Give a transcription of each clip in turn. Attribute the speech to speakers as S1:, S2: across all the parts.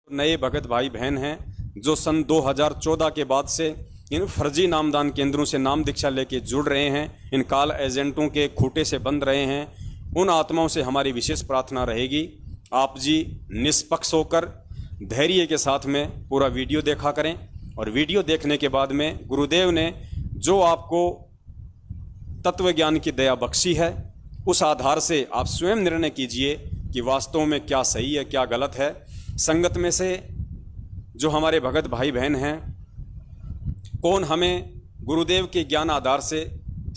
S1: नए भगत भाई बहन हैं जो सन 2014 के बाद से इन फर्जी नामदान केंद्रों से नाम दीक्षा लेके जुड़ रहे हैं, इन काल एजेंटों के खूटे से बंध रहे हैं, उन आत्माओं से हमारी विशेष प्रार्थना रहेगी आप जी निष्पक्ष होकर धैर्य के साथ में पूरा वीडियो देखा करें। और वीडियो देखने के बाद में गुरुदेव ने जो आपको तत्व ज्ञान की दया बख्शी है उस आधार से आप स्वयं निर्णय कीजिए कि वास्तव में क्या सही है क्या गलत है। संगत में से जो हमारे भगत भाई बहन हैं, कौन हमें गुरुदेव के ज्ञान आधार से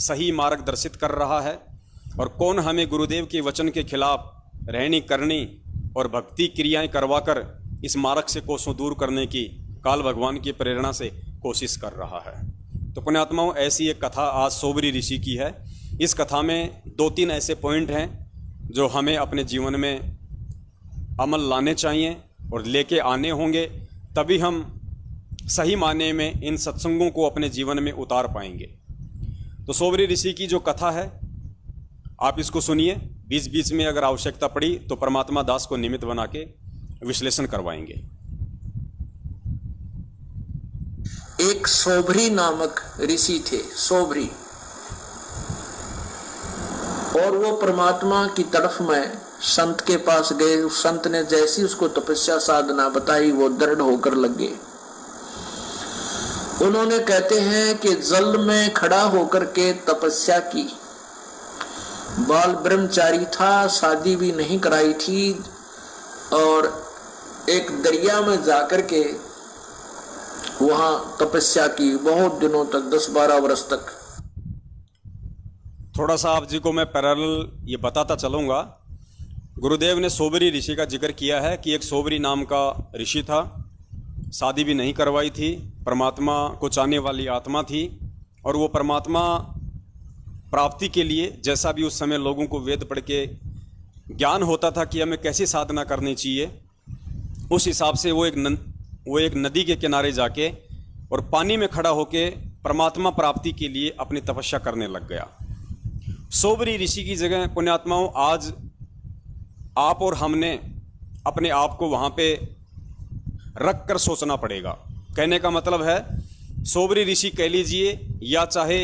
S1: सही मार्गदर्शित कर रहा है और कौन हमें गुरुदेव के वचन के खिलाफ रहनी करनी और भक्ति क्रियाएं करवाकर इस मार्ग से कोसों दूर करने की काल भगवान की प्रेरणा से कोशिश कर रहा है। तो पुण्यात्माओं, ऐसी एक कथा आज सोबरी ऋषि की है। इस कथा में 2-3 ऐसे पॉइंट हैं जो हमें अपने जीवन में अमल लाने चाहिए और लेके आने होंगे, तभी हम सही मायने में इन सत्संगों को अपने जीवन में उतार पाएंगे। तो सोबरी ऋषि की जो कथा है आप इसको सुनिए, बीच बीच में अगर आवश्यकता पड़ी तो परमात्मा दास को निमित्त बना के विश्लेषण करवाएंगे।
S2: एक सोबरी नामक ऋषि थे, सोबरी, और वो परमात्मा की तरफ में संत के पास गए। उस संत ने जैसी उसको तपस्या साधना बताई वो दृढ़ होकर लग गए। उन्होंने कहते हैं कि जल में खड़ा होकर के तपस्या की, बाल ब्रह्मचारी था, शादी भी नहीं कराई थी, और एक दरिया में जाकर के वहां तपस्या की बहुत दिनों तक, 10-12 वर्ष तक।
S1: थोड़ा सा आप जी को मैं पैरेलल ये बताता चलूँगा। गुरुदेव ने सोबरी ऋषि का जिक्र किया है कि एक सोबरी नाम का ऋषि था, शादी भी नहीं करवाई थी, परमात्मा को चाहने वाली आत्मा थी, और वो परमात्मा प्राप्ति के लिए जैसा भी उस समय लोगों को वेद पढ़ के ज्ञान होता था कि हमें कैसी साधना करनी चाहिए, उस हिसाब से वो एक नदी के किनारे जाके और पानी में खड़ा होके परमात्मा प्राप्ति के लिए अपनी तपस्या करने लग गया। सोबरी ऋषि की जगह पुण्यात्माओं आज आप और हमने अपने आप को वहाँ पे रख कर सोचना पड़ेगा। कहने का मतलब है सोबरी ऋषि कह लीजिए या चाहे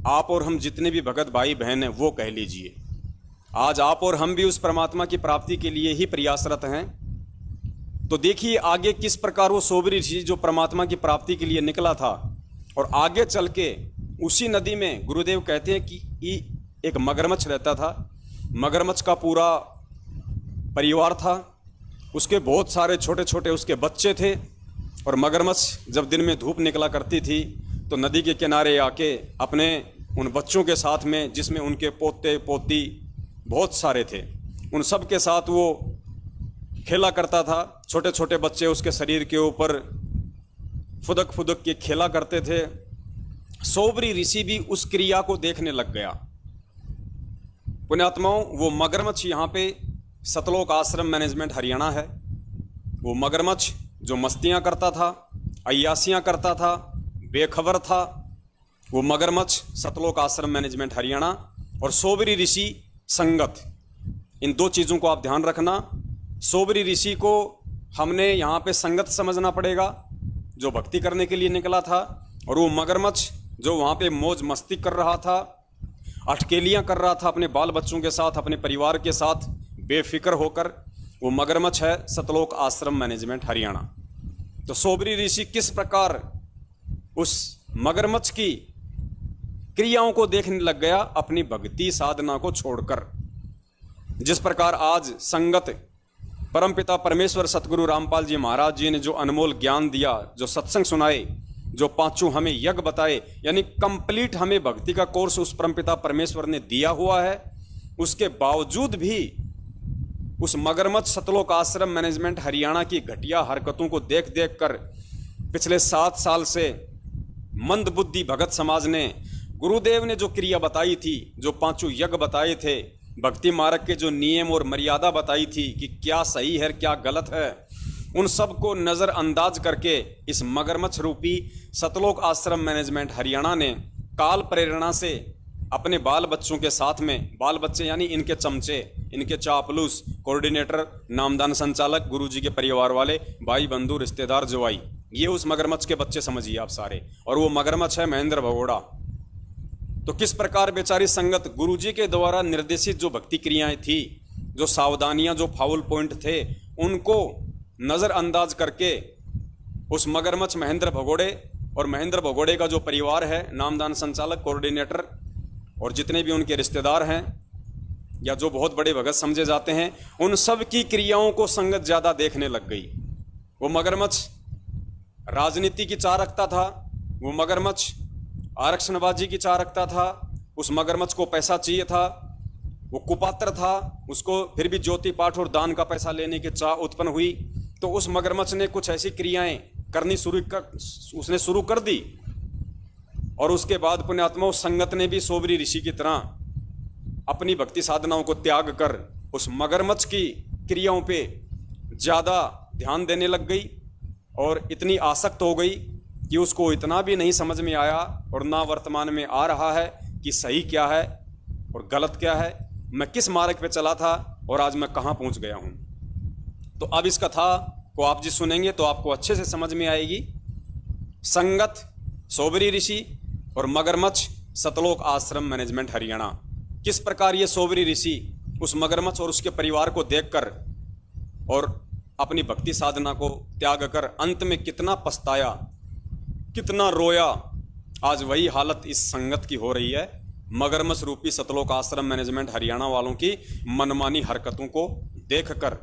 S1: आप और हम जितने भी भगत भाई बहन हैं वो कह लीजिए, आज आप और हम भी उस परमात्मा की प्राप्ति के लिए ही प्रयासरत हैं। तो देखिए आगे किस प्रकार वो सोबरी ऋषि जो परमात्मा की प्राप्ति के लिए निकला था, और आगे चल के उसी नदी में गुरुदेव कहते हैं कि एक मगरमच्छ रहता था। मगरमच्छ का पूरा परिवार था, उसके बहुत सारे छोटे छोटे उसके बच्चे थे, और मगरमच्छ जब दिन में धूप निकला करती थी तो नदी के किनारे आके अपने उन बच्चों के साथ में, जिसमें उनके पोते पोती बहुत सारे थे, उन सब के साथ वो खेला करता था। छोटे छोटे बच्चे उसके शरीर के ऊपर फुदक फुदक के खेला करते थे। सोबरी ऋषि भी उस क्रिया को देखने लग गया। पुण्यात्माओं, वो मगरमच्छ यहाँ पे सतलोक आश्रम मैनेजमेंट हरियाणा है। वो मगरमच्छ जो मस्तियाँ करता था, अय्यासियाँ करता था, बेखबर था, वो मगरमच्छ सतलोक आश्रम मैनेजमेंट हरियाणा और सोबरी ऋषि संगत, इन 2 चीज़ों को आप ध्यान रखना। सोबरी ऋषि को हमने यहाँ पे संगत समझना पड़ेगा जो भक्ति करने के लिए निकला था, और वो मगरमच्छ जो वहाँ पे मौज मस्ती कर रहा था, अटकेलियाँ कर रहा था अपने बाल बच्चों के साथ, अपने परिवार के साथ बेफिक्र होकर, वो मगरमच्छ है सतलोक आश्रम मैनेजमेंट हरियाणा। तो सोबरी ऋषि किस प्रकार उस मगरमच्छ की क्रियाओं को देखने लग गया अपनी भक्ति साधना को छोड़कर। जिस प्रकार आज संगत परमपिता परमेश्वर सतगुरु रामपाल जी महाराज जी ने जो अनमोल ज्ञान दिया, जो सत्संग सुनाए, जो 5 हमें यज्ञ बताए, यानी कंप्लीट हमें भक्ति का कोर्स उस परमपिता परमेश्वर ने दिया हुआ है, उसके बावजूद भी उस मगरमच्छ सतलोक आश्रम मैनेजमेंट हरियाणा की घटिया हरकतों को देख देख कर पिछले 7 साल से मंद बुद्धि भगत समाज ने, गुरुदेव ने जो क्रिया बताई थी, जो 5 यज्ञ बताए थे, भक्ति मार्ग के जो नियम और मर्यादा बताई थी कि क्या सही है क्या गलत है, उन सब को नज़रअंदाज करके इस मगरमच्छ रूपी सतलोक आश्रम मैनेजमेंट हरियाणा ने काल प्रेरणा से अपने बाल बच्चों के साथ में, बाल बच्चे यानी इनके चमचे, इनके चापलूस, कोऑर्डिनेटर, नामदान संचालक, गुरुजी के परिवार वाले, भाई बंधु, रिश्तेदार, जवाई, ये उस मगरमच्छ के बच्चे समझिए आप सारे। और वो मगरमच्छ है महेंद्र भगोड़ा। तो किस प्रकार बेचारी संगत गुरुजी के द्वारा निर्देशित जो भक्ति क्रियाएं थी, जो सावधानियां, जो फाउल पॉइंट थे, उनको नज़रअंदाज करके उस मगरमच्छ महेंद्र भगोड़े और महेंद्र भगोड़े का जो परिवार है, नामदान संचालक, कोऑर्डिनेटर और जितने भी उनके रिश्तेदार हैं या जो बहुत बड़े भगत समझे जाते हैं, उन सब की क्रियाओं को संगत ज़्यादा देखने लग गई। वो मगरमच्छ राजनीति की चाह रखता था, वो मगरमच्छ आरक्षणबाजी की चाह रखता था, उस मगरमच्छ को पैसा चाहिए था, वो कुपात्र था, उसको फिर भी ज्योति पाठ और दान का पैसा लेने की चाह उत्पन्न हुई। तो उस मगरमच्छ ने कुछ ऐसी क्रियाएं करनी उसने शुरू कर दी। और उसके बाद पुण्यात्मा उस संगत ने भी सोबरी ऋषि की तरह अपनी भक्ति साधनाओं को त्याग कर उस मगरमच्छ की क्रियाओं पे ज़्यादा ध्यान देने लग गई और इतनी आसक्त हो गई कि उसको इतना भी नहीं समझ में आया और ना वर्तमान में आ रहा है कि सही क्या है और गलत क्या है, मैं किस मार्ग पे चला था और आज मैं कहाँ पहुँच गया हूँ। तो अब इस कथा को आप जी सुनेंगे तो आपको अच्छे से समझ में आएगी। संगत, सोबरी ऋषि और मगरमच्छ, सतलोक आश्रम मैनेजमेंट हरियाणा। किस प्रकार ये सोबरी ऋषि उस मगरमच्छ और उसके परिवार को देखकर और अपनी भक्ति साधना को त्याग कर अंत में कितना पछताया, कितना रोया। आज वही हालत इस संगत की हो रही है, मगरमच्छ रूपी सतलोक आश्रम मैनेजमेंट हरियाणा वालों की मनमानी हरकतों को देखकर।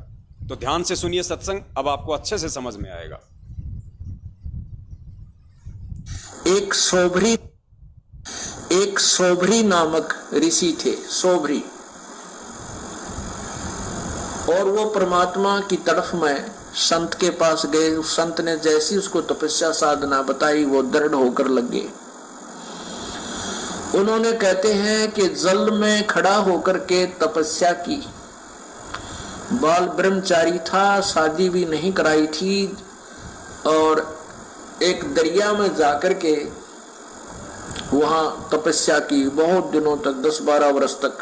S1: तो ध्यान से सुनिए सत्संग, अब आपको अच्छे से समझ में आएगा।
S2: एक सोबरी नामक ऋषि थे, सोबरी, और वो परमात्मा की तरफ में संत के पास गए। उस संत ने जैसी उसको तपस्या साधना बताई वो दृढ़ होकर लग गए। उन्होंने कहते हैं कि जल में खड़ा होकर के तपस्या की, बाल ब्रह्मचारी था, शादी भी नहीं कराई थी, और एक दरिया में जाकर के वहां तपस्या की बहुत दिनों तक, 10-12 वर्ष तक।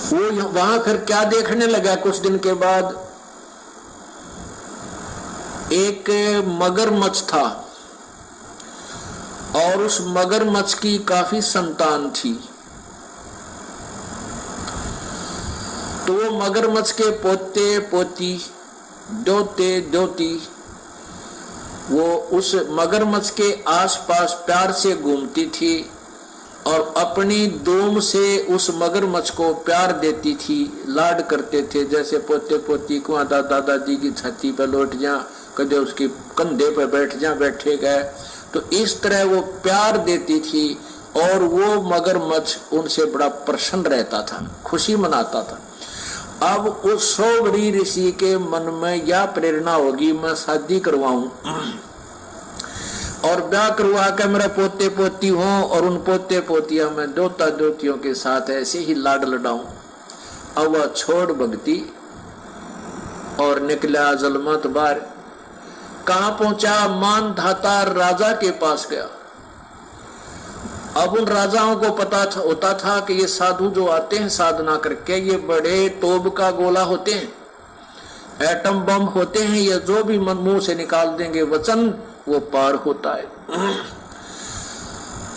S2: वो वहां फिर क्या देखने लगा, कुछ दिन के बाद एक मगरमच्छ था और उस मगरमच्छ की काफी संतान थी। तो वो मगरमच्छ के पोते पोती, दोते दोती, वो उस मगरमच्छ के आसपास प्यार से घूमती थी और अपनी दूम से उस मगरमच्छ को प्यार देती थी, लाड करते थे। जैसे पोते पोती को दादा दादी की छाती पर लौट जा, कदे उसके कंधे पर बैठ जा, बैठे गए, तो इस तरह वो प्यार देती थी और वो मगरमच्छ उनसे बड़ा प्रसन्न रहता था, खुशी मनाता था। अब उस सोबरी ऋषि के मन में यह प्रेरणा होगी, मैं शादी करवाऊं और ब्याह करवा के मेरा पोते पोती हो और उन पोते पोतियों में दोता दोतियों के साथ ऐसे ही लाड लडाऊं। अब वह छोड़ भक्ति और निकला जलमत बार। कहां पहुंचा? मानधाता राजा के पास गया। अब उन राजाओं को पता होता था कि ये साधु जो आते हैं साधना करके, ये बड़े तोब का गोला होते हैं, एटम बम होते हैं, ये जो भी मन मुंह से निकाल देंगे वचन वो पार होता है।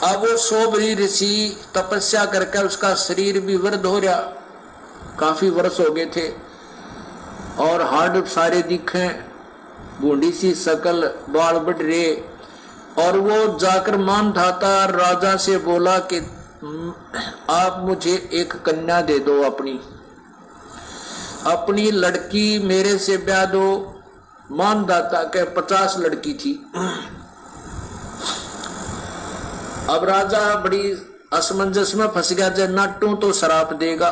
S2: अब वो सोबरी ऋषि तपस्या करके उसका शरीर भी वृद्ध हो रहा, काफी वर्ष हो गए थे, और हाड़ सारे दिखे, बूढ़ी सी शकल, बाल बढ़ रहे। और वो जाकर मानधाता राजा से बोला कि आप मुझे एक कन्या दे दो, अपनी लड़की मेरे से ब्याह दो। मानधाता के 50 लड़की थी। अब राजा बड़ी असमंजस में फंस गया, जब नाटू तो शराप देगा,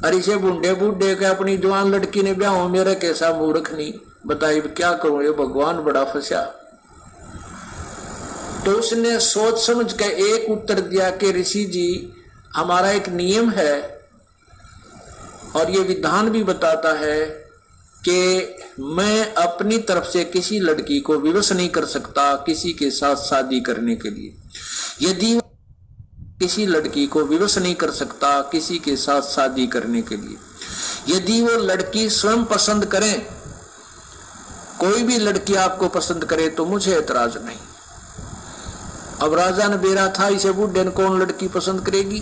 S2: अरे से बूढ़े बूढ़े के अपनी जवान लड़की ने ब्याह हो, मेरा कैसा मूर्ख नहीं, बताइए क्या करूं, ये भगवान बड़ा फंसा। तो उसने सोच समझ के एक उत्तर दिया कि ऋषि जी, हमारा एक नियम है और ये विधान भी बताता है कि मैं अपनी तरफ से किसी लड़की को विवश नहीं कर सकता किसी के साथ शादी करने के लिए। यदि किसी लड़की को विवश नहीं कर सकता किसी के साथ शादी करने के लिए। यदि वो लड़की स्वयं पसंद करे, कोई भी लड़की आपको पसंद करे तो मुझे ऐतराज नहीं। अब राजा ने बेरा था, इसे बूढ़े ने कौन लड़की पसंद करेगी?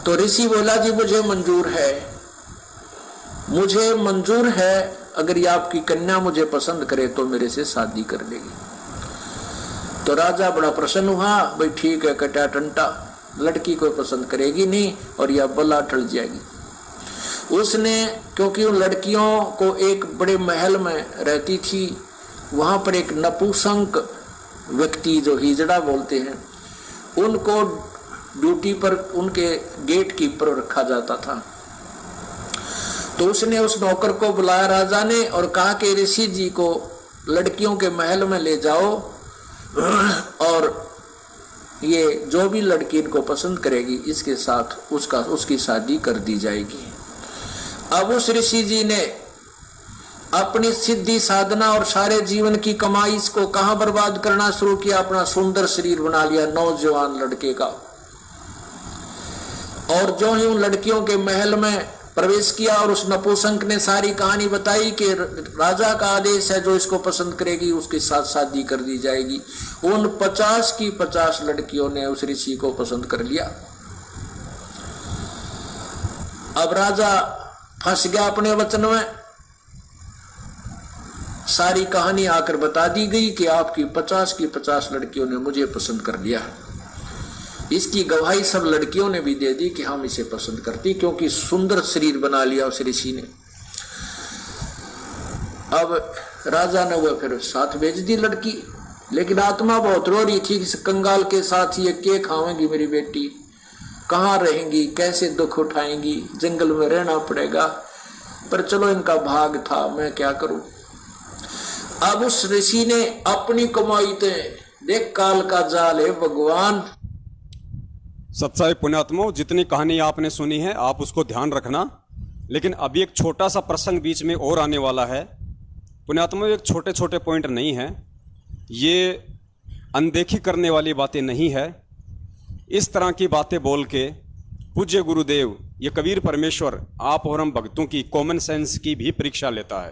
S2: तो ऋषि बोला जी मुझे मंजूर है, मुझे मंजूर है, अगर ये आपकी कन्या मुझे पसंद करे तो मेरे से शादी कर लेगी। तो राजा बड़ा प्रसन्न हुआ, भाई ठीक है, कटा टंटा, लड़की को पसंद करेगी नहीं और यह बला टल जाएगी। उसने, क्योंकि उन लड़कियों को एक बड़े महल में रहती थी, वहां पर एक नपुंसक व्यक्ति जो हिजड़ा बोलते हैं, उनको ड्यूटी पर उनके गेट कीपर रखा जाता था। तो उसने उस नौकर को बुलाया राजा ने और कहा कि ऋषि जी को लड़कियों के महल में ले जाओ और ये जो भी लड़की इनको पसंद करेगी इसके साथ उसकी शादी कर दी जाएगी। अब उस ऋषि जी ने अपनी सिद्धि साधना और सारे जीवन की कमाई को कहां बर्बाद करना शुरू किया, अपना सुंदर शरीर बना लिया नौजवान लड़के का। और जो ही उन लड़कियों के महल में प्रवेश किया और उस नपुंसक ने सारी कहानी बताई कि राजा का आदेश है, जो इसको पसंद करेगी उसके साथ शादी कर दी जाएगी। उन 50 की 50 लड़कियों ने उस ऋषि को पसंद कर लिया। अब राजा फंस गया अपने वचन में, सारी कहानी आकर बता दी गई कि आपकी 50 की 50 लड़कियों ने मुझे पसंद कर लिया। इसकी गवाही सब लड़कियों ने भी दे दी कि हम इसे पसंद करती, क्योंकि सुंदर शरीर बना लिया उस ऋषि ने। अब राजा ने वह फिर साथ भेज दी लड़की, लेकिन आत्मा बहुत रो रही थी, इस कंगाल के साथ ये क्या खाएंगी मेरी बेटी, कहाँ रहेंगी, कैसे दुख उठाएंगी, जंगल में रहना पड़ेगा। पर चलो इनका भाग था, मैं क्या करूं। अब उस ऋषि ने अपनी कमाई थे, देख काल का जाल है भगवान।
S1: सत्साई पुण्यात्माओं, जितनी कहानी आपने सुनी है आप उसको ध्यान रखना, लेकिन अभी एक छोटा सा प्रसंग बीच में और आने वाला है। पुण्यात्माओं, एक छोटे छोटे पॉइंट नहीं है, ये अनदेखी करने वाली बातें नहीं है। इस तरह की बातें बोल के पूज्य गुरुदेव ये कबीर परमेश्वर आप और हम भक्तों की कॉमन सेंस की भी परीक्षा लेता है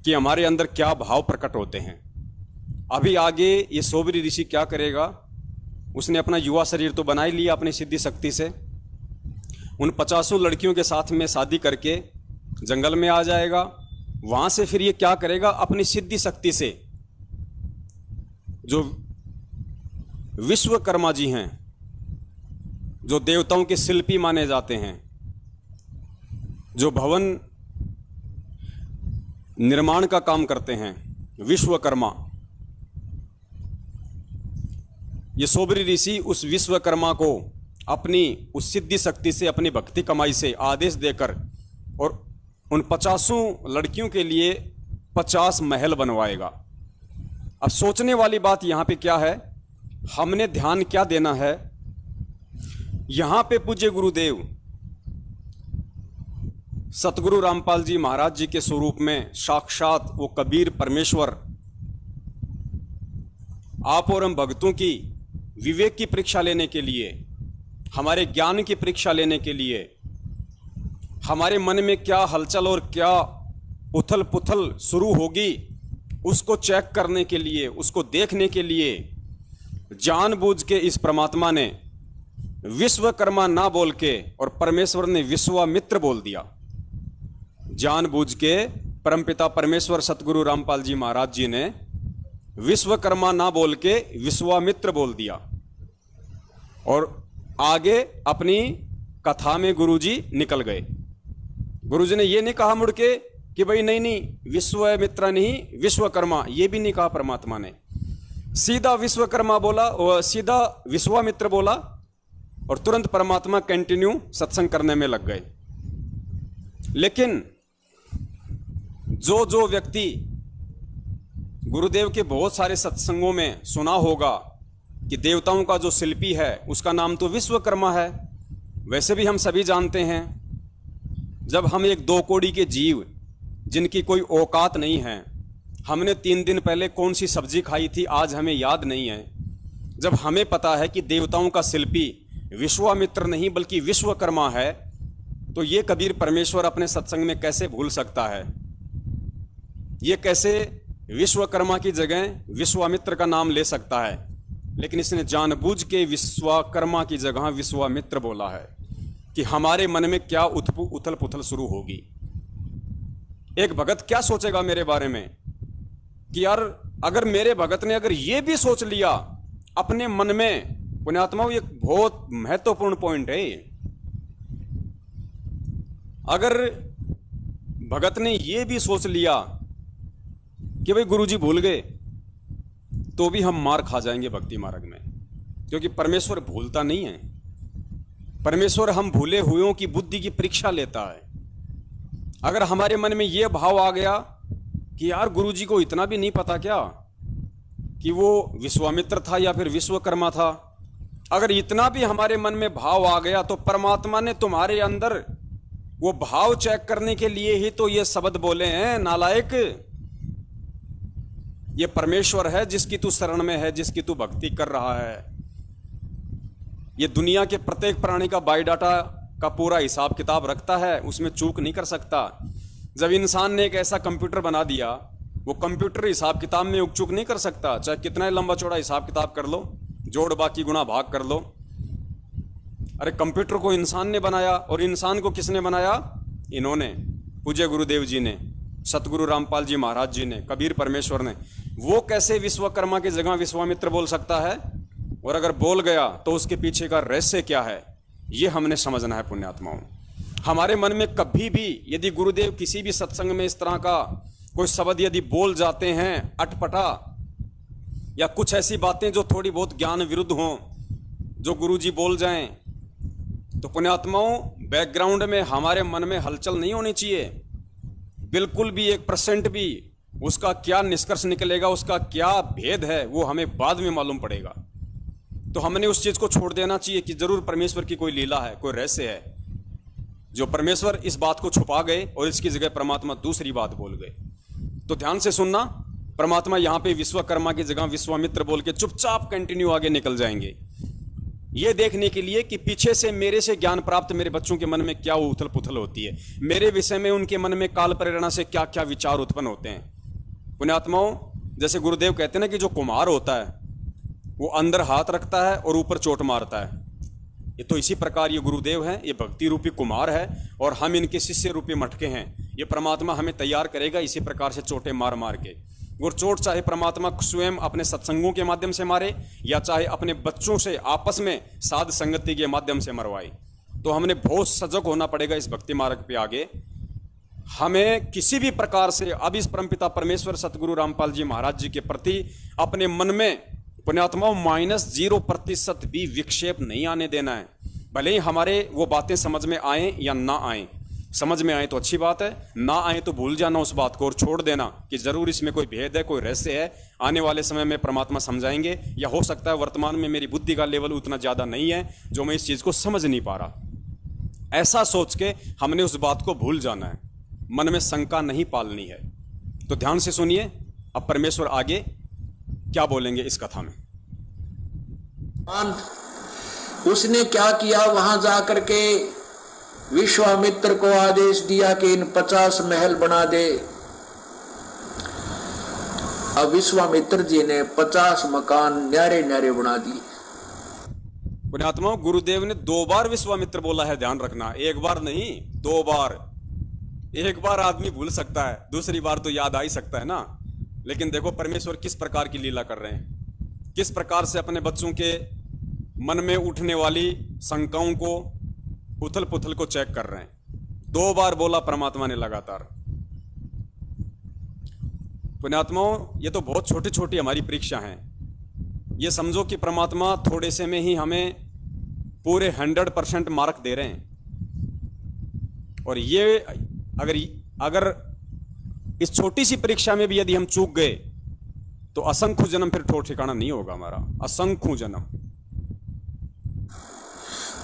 S1: कि हमारे अंदर क्या भाव प्रकट होते हैं। अभी आगे ये सोबरी ऋषि क्या करेगा, उसने अपना युवा शरीर तो बना ही लिया अपनी सिद्धि शक्ति से, उन 50 लड़कियों के साथ में शादी करके जंगल में आ जाएगा। वहां से फिर ये क्या करेगा, अपनी सिद्धि शक्ति से जो विश्वकर्मा जी हैं, जो देवताओं के शिल्पी माने जाते हैं, जो भवन निर्माण का काम करते हैं, विश्वकर्मा, ये सोबरी ऋषि उस विश्वकर्मा को अपनी उस सिद्धि शक्ति से, अपनी भक्ति कमाई से आदेश देकर और उन 50 लड़कियों के लिए 50 महल बनवाएगा। अब सोचने वाली बात यहाँ पे क्या है, हमने ध्यान क्या देना है। यहाँ पे पूज्य गुरुदेव सतगुरु रामपाल जी महाराज जी के स्वरूप में साक्षात वो कबीर परमेश्वर आप और हम भक्तों की विवेक की परीक्षा लेने के लिए, हमारे ज्ञान की परीक्षा लेने के लिए, हमारे मन में क्या हलचल और क्या उथल पुथल शुरू होगी उसको चेक करने के लिए, उसको देखने के लिए जानबूझ के इस परमात्मा ने विश्वकर्मा ना बोल के और परमेश्वर ने विश्वामित्र बोल दिया। जानबूझ के परमपिता परमेश्वर सतगुरु रामपाल जी महाराज जी ने विश्वकर्मा ना बोल के विश्वामित्र बोल दिया। और आगे अपनी कथा में गुरुजी निकल गए। गुरुजी ने ये नहीं कहा मुड़ के कि भाई नहीं नहीं विश्वामित्र नहीं विश्वकर्मा, ये भी नहीं कहा परमात्मा ने, सीधा विश्वकर्मा बोला और सीधा विश्वामित्र बोला और तुरंत परमात्मा कंटिन्यू सत्संग करने में लग गए। लेकिन जो व्यक्ति गुरुदेव के बहुत सारे सत्संगों में सुना होगा कि देवताओं का जो शिल्पी है उसका नाम तो विश्वकर्मा है, वैसे भी हम सभी जानते हैं जब हम एक 2 कौड़ी के जीव जिनकी कोई औकात नहीं है, हमने 3 दिन पहले कौन सी सब्जी खाई थी आज हमें याद नहीं है, जब हमें पता है कि देवताओं का शिल्पी विश्वामित्र नहीं बल्कि विश्वकर्मा है, तो ये कबीर परमेश्वर अपने सत्संग में कैसे भूल सकता है? ये कैसे विश्वकर्मा की जगह विश्वामित्र का नाम ले सकता है? लेकिन इसने जानबूझ के विश्वकर्मा की जगह विश्वामित्र बोला है कि हमारे मन में क्या उथल पुथल शुरू होगी। एक भगत क्या सोचेगा मेरे बारे में कि यार अगर मेरे भगत ने अगर ये भी सोच लिया अपने मन में, पुण्यात्माओं ये बहुत महत्वपूर्ण पॉइंट है। अगर भगत ने ये भी सोच लिया कि भाई गुरुजी भूल गए, तो भी हम मार खा जाएंगे भक्ति मार्ग में, क्योंकि परमेश्वर भूलता नहीं है। परमेश्वर हम भूले हुओं की बुद्धि की परीक्षा लेता है। अगर हमारे मन में यह भाव आ गया कि यार गुरुजी को इतना भी नहीं पता क्या कि वो विश्वामित्र था या फिर विश्वकर्मा था, अगर इतना भी हमारे मन में भाव आ गया, तो परमात्मा ने तुम्हारे अंदर वो भाव चेक करने के लिए ही तो ये शब्द बोले हैं, नालायक। ये परमेश्वर है जिसकी तू शरण में है, जिसकी तू भक्ति कर रहा है। ये दुनिया के प्रत्येक प्राणी का बायोडाटा का पूरा हिसाब किताब रखता है, उसमें चूक नहीं कर सकता। जब इंसान ने एक ऐसा कंप्यूटर बना दिया, वो कंप्यूटर हिसाब किताब में चूक नहीं कर सकता, चाहे कितना लंबा चौड़ा हिसाब किताब कर लो, जोड़ बाकी गुणा भाग कर लो। अरे कंप्यूटर को इंसान ने बनाया, और इंसान को किसने बनाया? इन्होंने, पूज्य गुरुदेव जी ने, सतगुरु रामपाल जी महाराज जी ने, कबीर परमेश्वर ने। वो कैसे विश्वकर्मा की जगह विश्वामित्र बोल सकता है? और अगर बोल गया तो उसके पीछे का रहस्य क्या है, ये हमने समझना है। पुण्यात्माओं, हमारे मन में कभी भी यदि गुरुदेव किसी भी सत्संग में इस तरह का कोई शब्द यदि बोल जाते हैं अटपटा, या कुछ ऐसी बातें जो थोड़ी बहुत ज्ञान विरुद्ध हों, जो गुरुजी बोल जाएं, तो पुण्यात्माओं बैकग्राउंड में हमारे मन में हलचल नहीं होनी चाहिए, बिल्कुल भी 1% भी। उसका क्या निष्कर्ष निकलेगा, उसका क्या भेद है, वो हमें बाद में मालूम पड़ेगा। तो हमने उस चीज को छोड़ देना चाहिए कि जरूर परमेश्वर की कोई लीला है, कोई रहस्य है, जो परमेश्वर इस बात को छुपा गए और इसकी जगह परमात्मा दूसरी बात बोल गए। तो ध्यान से सुनना, परमात्मा यहां पे विश्वकर्मा की जगह विश्वामित्र बोल के चुपचाप कंटिन्यू आगे निकल जाएंगे, ये देखने के लिए कि पीछे से मेरे से ज्ञान प्राप्त मेरे बच्चों के मन में क्या उथल पुथल होती है, मेरे विषय में उनके मन में काल प्रेरणा से क्या क्या विचार उत्पन्न होते हैं। पुण्यात्माओं, जैसे गुरुदेव कहते हैं ना कि जो कुम्हार होता है वो अंदर हाथ रखता है और ऊपर चोट मारता है, ये तो इसी प्रकार ये गुरुदेव हैं, ये भक्ति रूपी कुम्हार है और हम इनके शिष्य रूपी मटके हैं। ये परमात्मा हमें तैयार करेगा इसी प्रकार से चोटें मार मार के। और चोट चाहे परमात्मा स्वयं अपने सत्संगों के माध्यम से मारे या चाहे अपने बच्चों से आपस में साध संगति के माध्यम से मरवाए। तो हमने बहुत सजग होना पड़ेगा इस भक्ति मार्ग पे आगे। हमें किसी भी प्रकार से अब इस परमपिता परमेश्वर सतगुरु रामपाल जी महाराज जी के प्रति अपने मन में पुण्यात्माओं -0% भी विक्षेप नहीं आने देना है। भले ही हमारे वो बातें समझ में आए या ना आए, समझ में आए तो अच्छी बात है, ना आए तो भूल जाना उस बात को और छोड़ देना कि जरूर इसमें कोई भेद है, कोई रहस्य है, आने वाले समय में परमात्मा समझाएंगे, या हो सकता है वर्तमान में मेरी बुद्धि का लेवल उतना ज़्यादा नहीं है जो मैं इस चीज़ को समझ नहीं पा रहा। ऐसा सोच के हमने उस बात को भूल जाना है, मन में शंका नहीं पालनी है। तो ध्यान से सुनिए, अब परमेश्वर आगे क्या बोलेंगे इस कथा में।
S2: उसने क्या किया, वहां जाकर के विश्वामित्र को आदेश दिया कि इन 50 महल बना दे। अब विश्वामित्र जी ने 50 मकान न्यारे न्यारे बना दिए।
S1: पुण्यात्माओं, गुरुदेव ने 2 बार विश्वामित्र बोला है, ध्यान रखना, 1 बार नहीं 2 बार। 1 बार आदमी भूल सकता है, दूसरी बार तो याद आ ही सकता है ना। लेकिन देखो परमेश्वर किस प्रकार की लीला कर रहे हैं, किस प्रकार से अपने बच्चों के मन में उठने वाली शंकाओं को, उथल पुथल को चेक कर रहे हैं। 2 बार बोला परमात्मा ने लगातार। पुण्यात्माओं, ये तो बहुत छोटी छोटी हमारी परीक्षा हैं। ये समझो कि परमात्मा थोड़े से में ही हमें पूरे 100% मार्क दे रहे हैं। और ये अगर इस छोटी सी परीक्षा में भी यदि हम चूक गए तो असंख्य जन्म फिर ठोर ठिकाना नहीं होगा हमारा, असंख्य जन्म।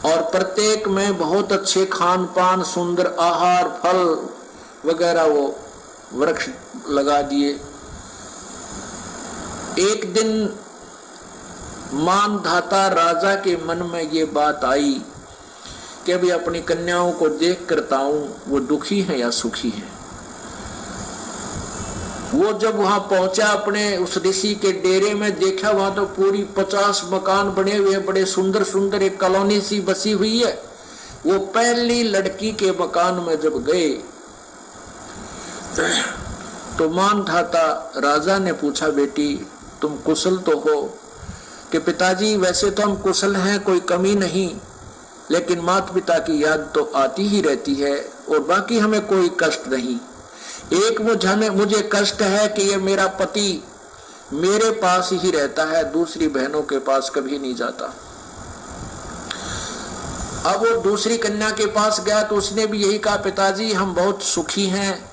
S2: और प्रत्येक में बहुत अच्छे खान पान, सुंदर आहार, फल वगैरह वो वृक्ष लगा दिए। एक दिन मानधाता राजा के मन में ये बात आई कि अभी अपनी कन्याओं को देख करता हूं वो दुखी है या सुखी है। वो जब वहां पहुंचा अपने उस ऋषि के डेरे में, देखा वहां तो पूरी 50 मकान बने हुए हैं, बड़े सुंदर सुंदर, एक कॉलोनी सी बसी हुई है। वो पहली लड़की के मकान में जब गए तो मानधाता राजा ने पूछा, बेटी तुम कुशल तो हो? कि पिताजी वैसे तो हम कुशल हैं, कोई कमी नहीं, लेकिन माता पिता की याद तो आती ही रहती है और बाकी हमें कोई कष्ट नहीं। एक मुझे कष्ट है कि ये मेरा पति मेरे पास ही रहता है, दूसरी बहनों के पास कभी नहीं जाता। अब वो दूसरी कन्या के पास गया तो उसने भी यही कहा, पिताजी हम बहुत सुखी हैं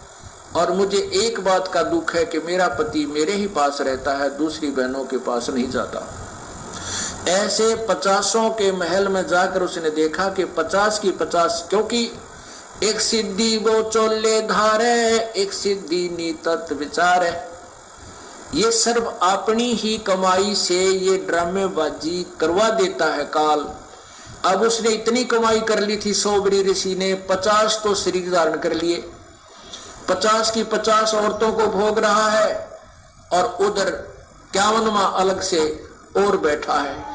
S2: और मुझे एक बात का दुख है कि मेरा पति मेरे ही पास रहता है, दूसरी बहनों के पास नहीं जाता। ऐसे 50 के महल में जाकर उसने देखा कि 50 की 50, क्योंकि एक सिद्धि वो चोले धारे, एक सिद्धि नीतत विचार है, ये सर्व अपनी ही कमाई से ये ड्रामेबाजी करवा देता है काल। अब उसने इतनी कमाई कर ली थी सोबरी ऋषि ने, 50 तो शरीर धारण कर लिए, 50 की 50 औरतों को भोग रहा है और उधर 51वां अलग से और बैठा है।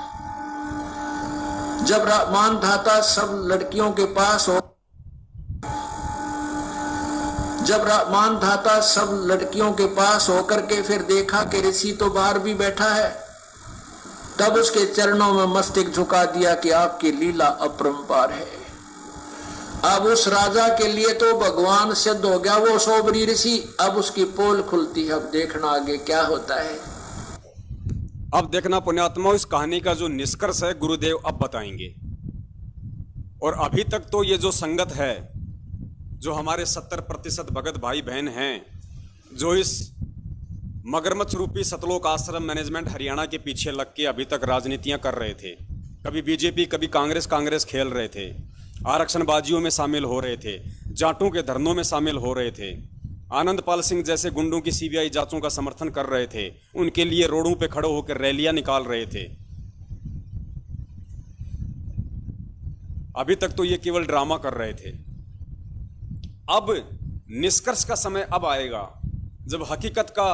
S2: जब मानधाता सब लड़कियों के पास हो, जब मानधाता सब लड़कियों के पास होकर के फिर देखा कि ऋषि तो बाहर भी बैठा है, तब उसके चरणों में मस्तक झुका दिया कि आपकी लीला अपरंपार है। अब उस राजा के लिए तो भगवान सिद्ध हो गया वो सोबरी ऋषि। अब उसकी पोल खुलती है, अब देखना आगे क्या होता है।
S1: अब देखना पुण्यात्मा, इस कहानी का जो निष्कर्ष है गुरुदेव अब बताएंगे। और अभी तक तो ये जो संगत है, जो हमारे 70% भगत भाई बहन हैं, जो इस मगरमच्छ रूपी सतलोक आश्रम मैनेजमेंट हरियाणा के पीछे लग के अभी तक राजनीतियां कर रहे थे, कभी बीजेपी कभी कांग्रेस खेल रहे थे, आरक्षणबाजियों में शामिल हो रहे थे, जाटों के धरनों में शामिल हो रहे थे, आनंदपाल सिंह जैसे गुंडों की सीबीआई जांचों का समर्थन कर रहे थे, उनके लिए रोडों पे खड़े होकर रैलियां निकाल रहे थे। अभी तक तो ये केवल ड्रामा कर रहे थे। अब निष्कर्ष का समय अब आएगा जब हकीकत का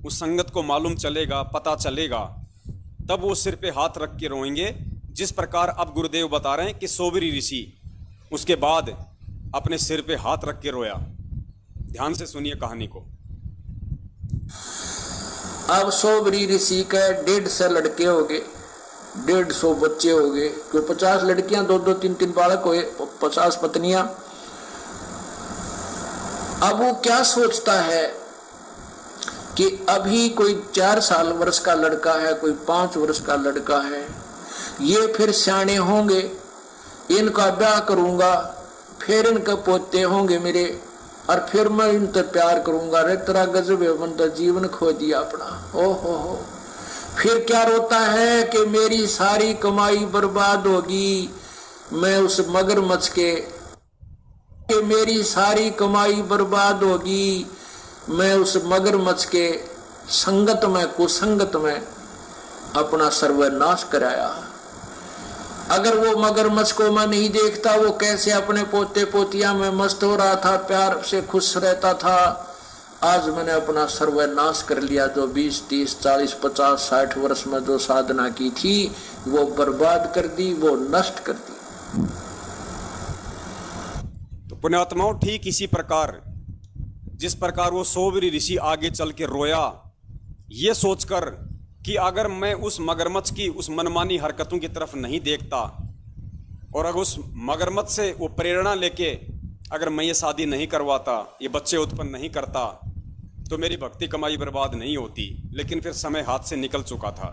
S1: उस संगत को मालूम चलेगा, पता चलेगा, तब वो सिर पे हाथ रख के रोएंगे, जिस प्रकार अब गुरुदेव बता रहे हैं कि सोबरी ऋषि उसके बाद अपने सिर पे हाथ रख के रोया। ध्यान से सुनिए कहानी को।
S2: अब सोबरी ऋषि के 150 लड़के हो गए, 150 बच्चे हो गए, कोई 50 लड़कियां, 2-2 3-3 बालक हुए, 50 पत्नियां। अब वो क्या सोचता है कि अभी कोई 4 साल वर्ष का लड़का है, कोई 5 वर्ष का लड़का है, ये फिर सियाने होंगे, इनका ब्याह करूंगा, फिर इनके पोते होंगे मेरे, और फिर मैं इनसे प्यार करूंगा। रे तेरा गजब है, मन तो जीवन खो दिया अपना। ओहो हो, फिर क्या रोता है कि मेरी सारी कमाई बर्बाद होगी, मैं उस मगरमच्छ के, कि मेरी सारी कमाई बर्बाद होगी, मैं उस मगरमच्छ के संगत में, कुसंगत में अपना सर्वनाश कराया। अगर वो मगरमच्छ को मैं नहीं देखता, वो कैसे अपने पोते पोतिया में मस्त हो रहा था, प्यार से खुश रहता था, आज मैंने अपना सर्वनाश कर लिया। जो 20, 30, 40, 50, 60 वर्ष में जो साधना की थी वो बर्बाद कर दी, वो नष्ट कर दी।
S1: तो पुण्यात्माओं, ठीक इसी प्रकार जिस प्रकार वो सोबरी ऋषि आगे चल के रोया, ये सोचकर कि अगर मैं उस मगरमच्छ की उस मनमानी हरकतों की तरफ नहीं देखता और अगर उस मगरमच्छ से वो प्रेरणा लेके अगर मैं ये शादी नहीं करवाता, ये बच्चे उत्पन्न नहीं करता, तो मेरी भक्ति कमाई बर्बाद नहीं होती। लेकिन फिर समय हाथ से निकल चुका था।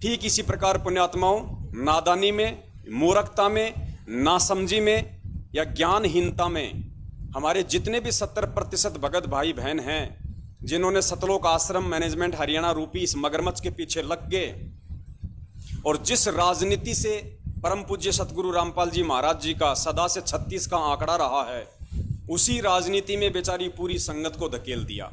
S1: ठीक इसी प्रकार पुण्यात्माओं, नादानी में, मूर्खता में, नासमझी में या ज्ञानहीनता में हमारे जितने भी 70% भगत भाई बहन हैं, जिन्होंने सतलोक आश्रम मैनेजमेंट हरियाणा रूपी इस मगरमच्छ के पीछे लग गए और जिस राजनीति से परम पूज्य सतगुरु रामपाल जी महाराज जी का सदा से 36 का आंकड़ा रहा है, उसी राजनीति में बेचारी पूरी संगत को धकेल दिया।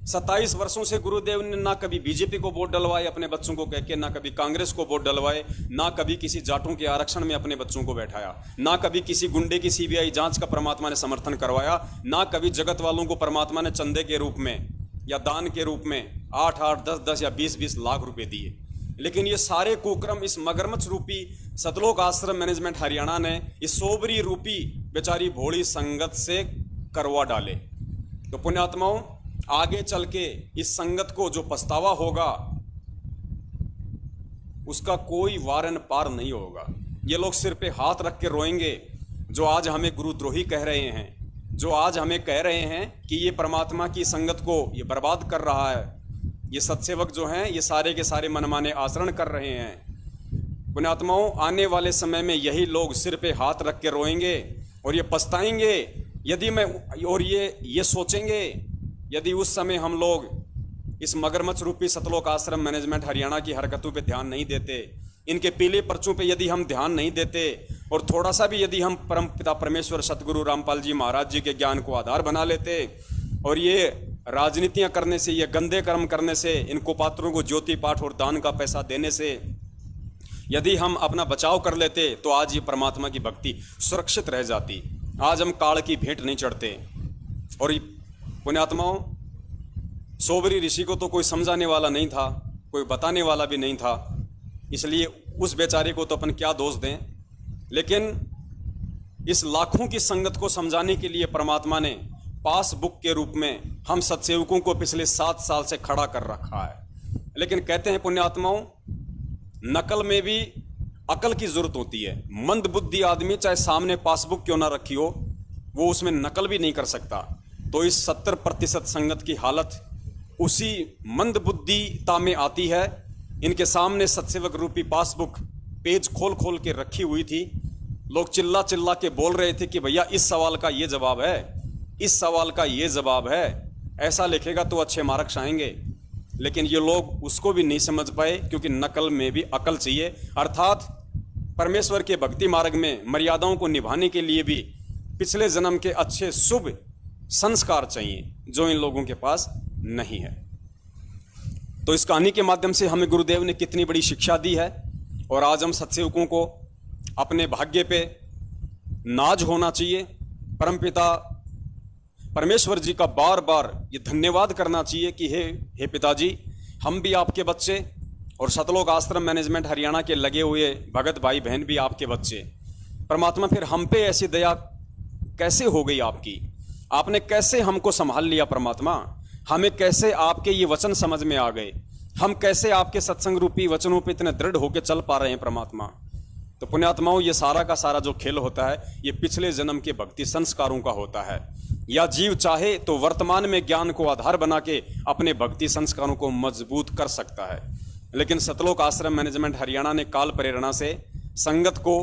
S1: 27 वर्षों से गुरुदेव ने ना कभी बीजेपी को वोट डलवाए अपने बच्चों को कह के, ना कभी कांग्रेस को वोट डलवाए, ना कभी किसी जाटों के आरक्षण में अपने बच्चों को बैठाया, ना कभी किसी गुंडे की सीबीआई जांच का परमात्मा ने समर्थन करवाया, ना कभी जगत वालों को परमात्मा ने चंदे के रूप में या दान के रूप में 8-8, 10-10 या 20-20 लाख रुपए दिए। लेकिन ये सारे कुक्रम इस मगरमच्छ रूपी सतलोक आश्रम मैनेजमेंट हरियाणा ने इस सोबरी रूपी बेचारी भोली संगत से करवा डाले। तो पुण्यात्माओं, आगे चल के इस संगत को जो पछतावा होगा उसका कोई वारन पार नहीं होगा। ये लोग सिर पे हाथ रख के रोएंगे जो आज हमें गुरुद्रोही कह रहे हैं, जो आज हमें कह रहे हैं कि ये परमात्मा की संगत को ये बर्बाद कर रहा है। ये सत्सेवक जो हैं ये सारे के सारे मनमाने आचरण कर रहे हैं। पुण्यात्माओं, आने वाले समय में यही लोग सिर पे हाथ रख के रोएंगे और ये पछताएंगे यदि ये सोचेंगे यदि उस समय हम लोग इस मगरमच्छ रूपी सतलोक आश्रम मैनेजमेंट हरियाणा की हरकतों पे ध्यान नहीं देते, इनके पीले पर्चों पे यदि हम ध्यान नहीं देते और थोड़ा सा भी यदि हम परम पिता परमेश्वर सतगुरु रामपाल जी महाराज जी के ज्ञान को आधार बना लेते और ये राजनीतियां करने से, ये गंदे कर्म करने से, इन कुपात्रों को ज्योति पाठ और दान का पैसा देने से यदि हम अपना बचाव कर लेते तो आज ये परमात्मा की भक्ति सुरक्षित रह जाती। आज हम काल की भेंट नहीं चढ़ते। और पुण्यात्माओं, सोबरी ऋषि को तो कोई समझाने वाला नहीं था, कोई बताने वाला भी नहीं था, इसलिए उस बेचारे को तो अपन क्या दोष दें। लेकिन इस लाखों की संगत को समझाने के लिए परमात्मा ने पासबुक के रूप में हम सत्सेवकों को पिछले 7 साल से खड़ा कर रखा है। लेकिन कहते हैं पुण्यात्माओं, नकल में भी अकल की जरूरत होती है। मंद बुद्धि आदमी चाहे सामने पासबुक क्यों ना रखी हो, वो उसमें नकल भी नहीं कर सकता। तो इस 70% संगत की हालत उसी मंद बुद्धिता में आती है। इनके सामने सत्सेवक रूपी पासबुक पेज खोल खोल के रखी हुई थी। लोग चिल्ला चिल्ला के बोल रहे थे कि भैया इस सवाल का ये जवाब है, इस सवाल का ये जवाब है, ऐसा लिखेगा तो अच्छे मार्क्स आएंगे। लेकिन ये लोग उसको भी नहीं समझ पाए, क्योंकि नकल में भी अकल चाहिए। अर्थात परमेश्वर के भक्ति मार्ग में मर्यादाओं को निभाने के लिए भी पिछले जन्म के अच्छे शुभ संस्कार चाहिए, जो इन लोगों के पास नहीं है। तो इस कहानी के माध्यम से हमें गुरुदेव ने कितनी बड़ी शिक्षा दी है। और आज हम सत्सेवकों को अपने भाग्य पे नाज होना चाहिए। परमपिता परमेश्वर जी का बार बार ये धन्यवाद करना चाहिए कि हे पिताजी, हम भी आपके बच्चे और सतलोक आश्रम मैनेजमेंट हरियाणा के लगे हुए भगत भाई बहन भी आपके बच्चे। परमात्मा, फिर हम पे ऐसी दया कैसे हो गई आपकी? आपने कैसे हमको संभाल लिया परमात्मा? हमें कैसे आपके ये वचन समझ में आ गए? हम कैसे आपके सत्संग रूपी वचनों पे इतने दृढ़ होकर चल पा रहे हैं परमात्मा? तो पुण्यात्माओं, ये सारा का सारा जो खेल होता है ये पिछले जन्म के भक्ति संस्कारों का होता है। या जीव चाहे तो वर्तमान में ज्ञान को आधार बना के अपने भक्ति संस्कारों को मजबूत कर सकता है। लेकिन सतलोक आश्रम मैनेजमेंट हरियाणा ने काल प्रेरणा से संगत को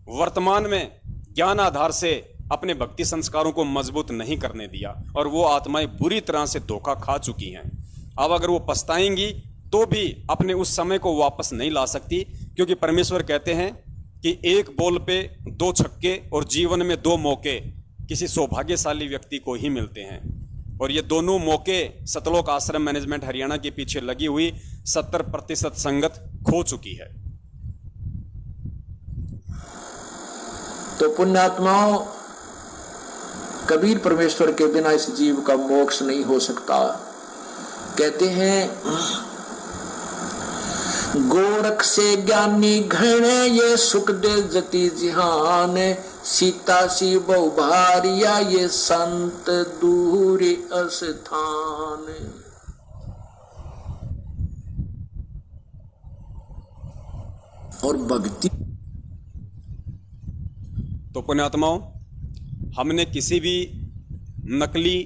S1: वर्तमान में ज्ञान आधार से अपने भक्ति संस्कारों को मजबूत नहीं करने दिया, और वो आत्माएं बुरी तरह से धोखा खा चुकी हैं। अब अगर वो पछताएंगी तो भी अपने उस समय को वापस नहीं ला सकती, क्योंकि परमेश्वर कहते हैं कि एक बॉल पे 2 छक्के और जीवन में 2 मौके किसी सौभाग्यशाली व्यक्ति को ही मिलते हैं। और ये दोनों मौके सतलोक आश्रम मैनेजमेंट हरियाणा के पीछे लगी हुई 70% संगत खो चुकी है।
S2: तो पुण्यात्माओं, कबीर परमेश्वर के बिना इस जीव का मोक्ष नहीं हो सकता। कहते हैं, गोरख से ज्ञानी घण ये सुख दे जति जिहान, सीता सी बहु भारिया ये संत दूर अस्थान। और भक्ति।
S1: तो पुण्यात्माओं, हमने किसी भी नकली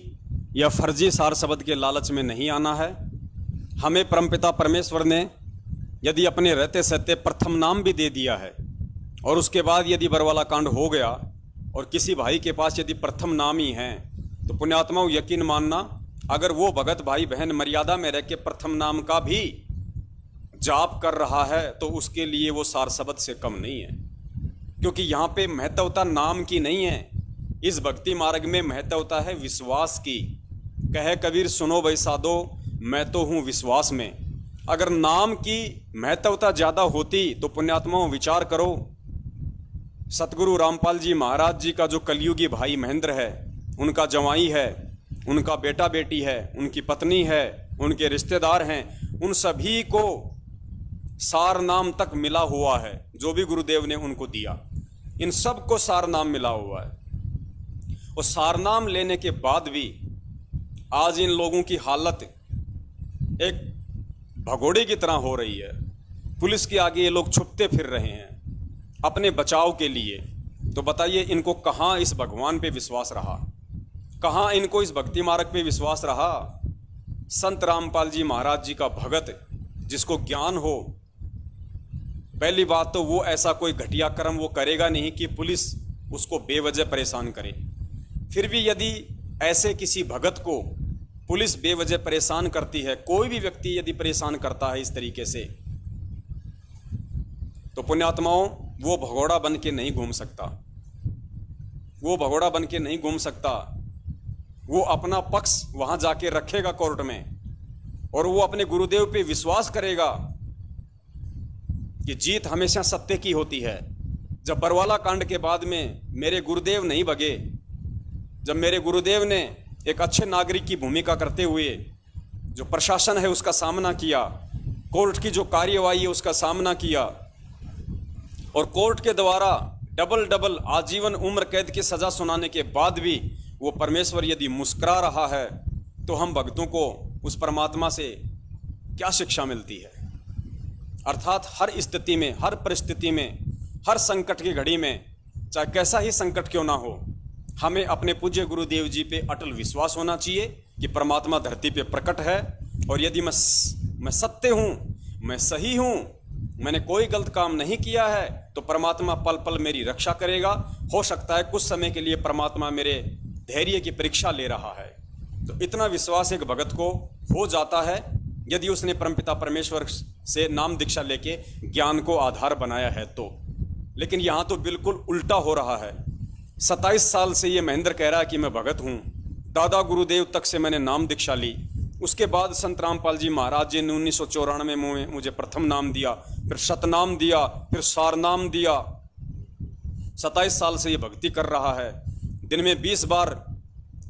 S1: या फर्जी सार शब्द के लालच में नहीं आना है। हमें परमपिता परमेश्वर ने यदि अपने रहते सहते प्रथम नाम भी दे दिया है, और उसके बाद यदि बरवाला कांड हो गया और किसी भाई के पास यदि प्रथम नाम ही है, तो पुण्यात्माओं यकीन मानना, अगर वो भगत भाई बहन मर्यादा में रह के प्रथम नाम का भी जाप कर रहा है तो उसके लिए वो सार शब्द से कम नहीं है। क्योंकि यहाँ पे महत्वता नाम की नहीं है, इस भक्ति मार्ग में महत्वता है विश्वास की। कहे कबीर सुनो भाई साधो मैं तो हूँ विश्वास में। अगर नाम की महत्वता ज़्यादा होती तो पुण्यात्माओं विचार करो, सतगुरु रामपाल जी महाराज जी का जो कलयुगी भाई महेंद्र है, उनका जवाई है, उनका बेटा बेटी है, उनकी पत्नी है, उनके रिश्तेदार हैं, उन सभी को सार नाम तक मिला हुआ है जो भी गुरुदेव ने उनको दिया। इन सब को सार नाम मिला हुआ है। और सार नाम लेने के बाद भी आज इन लोगों की हालत एक भगोड़े की तरह हो रही है। पुलिस के आगे ये लोग छुपते फिर रहे हैं अपने बचाव के लिए। तो बताइए इनको कहाँ इस भगवान पे विश्वास रहा, कहाँ इनको इस भक्ति मार्ग पे विश्वास रहा। संत रामपाल जी महाराज जी का भगत जिसको ज्ञान हो, पहली बात तो वो ऐसा कोई घटिया कर्म वो करेगा नहीं कि पुलिस उसको बेवजह परेशान करे। फिर भी यदि ऐसे किसी भगत को पुलिस बेवजह परेशान करती है, कोई भी व्यक्ति यदि परेशान करता है इस तरीके से, तो पुण्यात्माओं वो भगोड़ा बन के नहीं घूम सकता, वो भगोड़ा बन के नहीं घूम सकता। वो अपना पक्ष वहां जाके रखेगा कोर्ट में, और वो अपने गुरुदेव पे विश्वास करेगा कि जीत हमेशा सत्य की होती है। जब बरवाला कांड के बाद में मेरे गुरुदेव नहीं भगे, जब मेरे गुरुदेव ने एक अच्छे नागरिक की भूमिका करते हुए जो प्रशासन है उसका सामना किया, कोर्ट की जो कार्यवाही है उसका सामना किया, और कोर्ट के द्वारा डबल आजीवन उम्र कैद की सजा सुनाने के बाद भी वो परमेश्वर यदि मुस्कुरा रहा है, तो हम भक्तों को उस परमात्मा से क्या शिक्षा मिलती है। अर्थात हर स्थिति में, हर परिस्थिति में, हर संकट की घड़ी में, चाहे कैसा ही संकट क्यों ना हो, हमें अपने पूज्य गुरुदेव जी पे अटल विश्वास होना चाहिए कि परमात्मा धरती पे प्रकट है, और यदि मैं सत्य हूँ, मैं सही हूँ, मैंने कोई गलत काम नहीं किया है, तो परमात्मा पल पल मेरी रक्षा करेगा। हो सकता है कुछ समय के लिए परमात्मा मेरे धैर्य की परीक्षा ले रहा है। तो इतना विश्वास एक भगत को हो जाता है यदि उसने परमपिता परमेश्वर से नाम दीक्षा लेके ज्ञान को आधार बनाया है तो। लेकिन यहाँ तो बिल्कुल उल्टा हो रहा है। 27 साल से ये महेंद्र कह रहा है कि मैं भगत हूँ, दादा गुरुदेव तक से मैंने नाम दीक्षा ली, उसके बाद संत रामपाल जी महाराज जी ने 1994 में मुझे प्रथम नाम दिया, फिर शतनाम दिया, फिर सारनाम दिया। 27 साल से ये भक्ति कर रहा है। दिन में 20 बार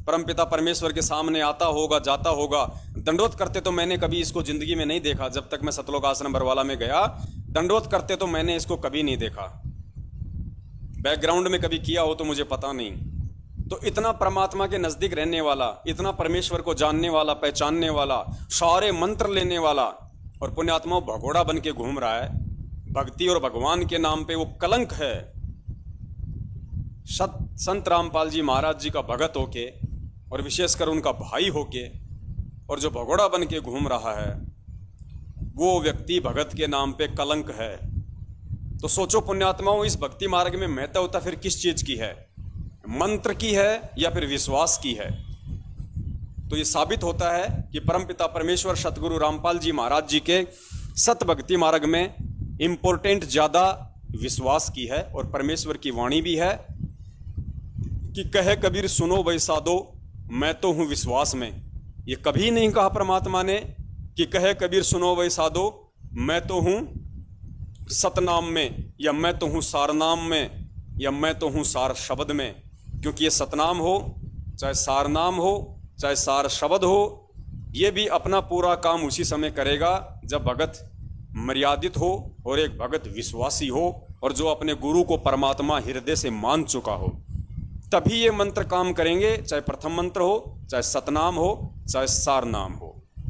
S1: परमपिता परमेश्वर के सामने आता होगा, जाता होगा। दंडोत करते तो मैंने कभी इसको जिंदगी में नहीं देखा। जब तक मैं सतलोक आश्रम बरवाला में गया, दंडोत करते तो मैंने इसको कभी नहीं देखा। बैकग्राउंड में कभी किया हो तो मुझे पता नहीं। तो इतना परमात्मा के नजदीक रहने वाला, इतना परमेश्वर को जानने वाला, पहचानने वाला, सारे मंत्र लेने वाला, और पुण्यात्मा भगोड़ा बन के घूम रहा है। भक्ति और भगवान के नाम पे वो कलंक है। संत रामपाल जी महाराज जी का भगत होके, और विशेषकर उनका भाई होके, और जो भगोड़ा बन के घूम रहा है, वो व्यक्ति भगत के नाम पे कलंक है। तो सोचो पुण्यात्माओं, इस भक्ति मार्ग में महत्वता फिर किस चीज की है? मंत्र की है या फिर विश्वास की है? तो ये साबित होता है कि परमपिता परमेश्वर सतगुरु रामपाल जी महाराज जी के सत भक्ति मार्ग में इंपॉर्टेंट ज्यादा विश्वास की है। और परमेश्वर की वाणी भी है कि कहे कबीर सुनो भाई साधो मैं तो हूं विश्वास में। ये कभी नहीं कहा परमात्मा ने कि कहे कबीर सुनो भाई साधो मैं तो हूं सतनाम में, या मैं तो हूं सारनाम में, या मैं तो हूं सार शब्द में। क्योंकि ये सतनाम हो, चाहे सारनाम हो, चाहे सार शब्द हो, ये भी अपना पूरा काम उसी समय करेगा जब भगत मर्यादित हो और एक भगत विश्वासी हो, और जो अपने गुरु को परमात्मा हृदय से मान चुका हो। तभी ये मंत्र काम करेंगे, चाहे प्रथम मंत्र हो, चाहे सतनाम हो, चाहे सारनाम हो।